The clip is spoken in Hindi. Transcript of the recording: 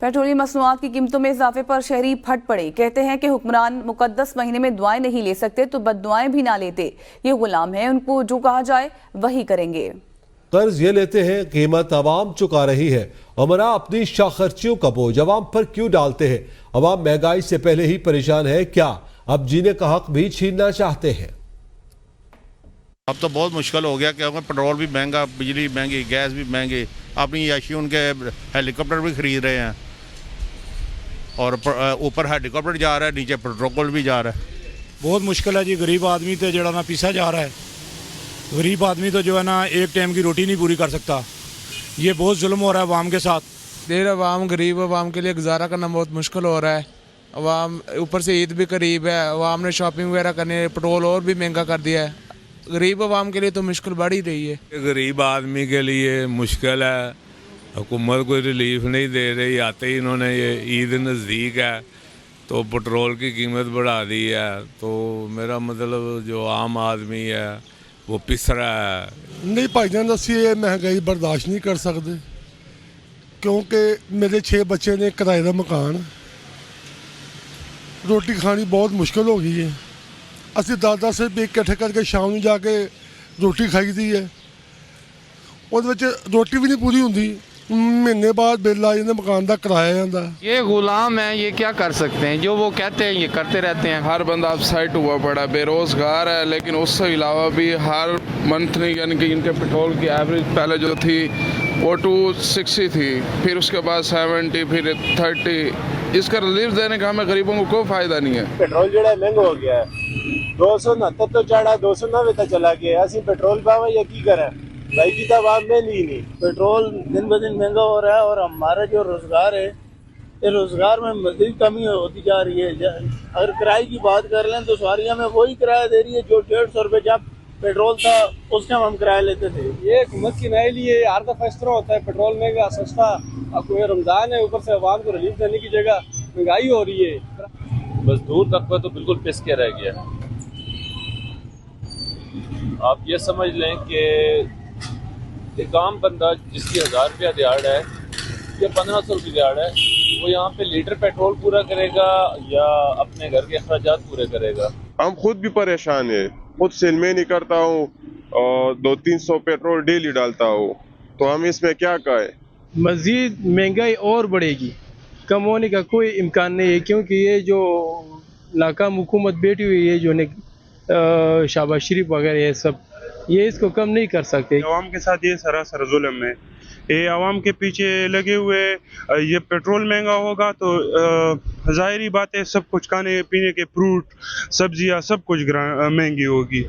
पेट्रोलियम मसनूआत की कीमतों में इजाफे पर शहरी फट पड़े। कहते हैं कि हुक्मरान मुकद्दस महीने में दुआएं नहीं ले सकते तो बददुआएं भी ना लेते। ये गुलाम है, उनको जो कहा जाए वही करेंगे। कर्ज ये लेते हैं, कीमत अवाम चुका रही है। उमरा अपनी शाखर्चियों का बोझ अवाम पर क्यों डालते हैं? अवाम महंगाई से पहले ही परेशान है, क्या अब जीने का हक भी छीनना चाहते हैं? अब तो बहुत मुश्किल हो गया क्योंकि पेट्रोल भी महंगा, बिजली महंगी, गैस भी महंगी। अपनी याशी उनके हेलीकॉप्टर भी खरीद रहे हैं और ऊपर हेलीकॉप्टर जा रहा है, नीचे पेट्रोल भी जा रहा है। बहुत मुश्किल है जी। गरीब आदमी तो जड़ा ना पीसा जा रहा है। गरीब आदमी तो जो है ना एक टाइम की रोटी नहीं पूरी कर सकता। ये बहुत जुल्म हो रहा है अवाम के साथ। देर अवाम, गरीब अवाम के लिए गुजारा करना बहुत मुश्किल हो रहा है। अवाम ऊपर से ईद भी करीब है, अवाम ने शॉपिंग वगैरह करनी है, पेट्रोल और भी महंगा कर दिया है। गरीब अवाम के लिए तो मुश्किल बढ़ ही रही है। गरीब आदमी के लिए मुश्किल है। हुकूमत कोई रिलीफ नहीं दे रही। आते ही इन्होंने ये ईद नज़दीक है तो पेट्रोल की कीमत बढ़ा दी है। तो मेरा मतलब जो आम आदमी है वो पिस रहा है। नहीं भाईजान, असी ये महंगाई बर्दाश्त नहीं कर सकते क्योंकि मेरे 6 बच्चे ने किराए का मकान। रोटी खानी बहुत मुश्किल हो गई है। असी 10-10 रुपये इकट्ठे करके शाम में जाके रोटी खाई दी है। उहदे रोटी भी नहीं पूरी होंदी। महीने बाद बिल आ जाता, मकान का किराया जाता। ये गुलाम है, ये क्या कर सकते हैं? जो वो कहते हैं ये करते रहते हैं। हर बंदा अपसाइड हुआ पड़ा, बेरोजगार है। लेकिन उससे अलावा भी हर मंथ यानी कि इनके पेट्रोल की एवरेज पहले जो थी वो 260 थी, फिर उसके बाद 70, फिर 30। इसका रिलीफ देने का हमें गरीबों को कोई फायदा नहीं है। पेट्रोल जो महंगा हो गया है, 269 तो चढ़ा, 290 तक चला गया। असि पेट्रोल पावा या की करें भाई की तब आप में ली नहीं। पेट्रोल दिन ब दिन महंगा हो रहा है और हमारा जो रोजगार है, ये रोजगार में मजीद कमी होती जा रही है। अगर किराए की बात कर लें तो सवारियां में वही किराया दे रही है जो 150 रुपये जब पेट्रोल था उस टाइम हम किराया लेते थे। ये हुकूमत की नए लिए हर दफा इस तरह होता है। पेट्रोल महंगा, सस्ता। अब कोई रमजान है, ऊपर से अवाम को रिलीफ देने की जगह महंगाई हो रही है। मजदूर तबका तो बिल्कुल पिस के रह गया। आप ये समझ लें कि एक आम बंदा जिसकी 1000 रुपया दिहाड़ है या 1500 रुपये दिहाड़ है, वो यहाँ पे लीटर पेट्रोल पूरा करेगा या अपने घर के अखराजात पूरे करेगा? हम खुद भी परेशान है। खुद सेल में नहीं करता हूँ और 200-300 पेट्रोल डेली डालता हूँ, तो हम इसमें क्या कहें? मजीद महंगाई और बढ़ेगी, कम होने का कोई इम्कान नहीं है क्योंकि ये जो नाकाम हुकूमत बैठी हुई है, जो शहबाज शरीफ वगैरह ये सब, ये इसको कम नहीं कर सकते। आवाम के साथ ये सरासर जुल्म है। ये आवाम के पीछे लगे हुए। ये पेट्रोल महंगा होगा तो ज़ाहिरी बात है सब कुछ खाने पीने के फ्रूट, सब्जियां सब कुछ महंगी होगी।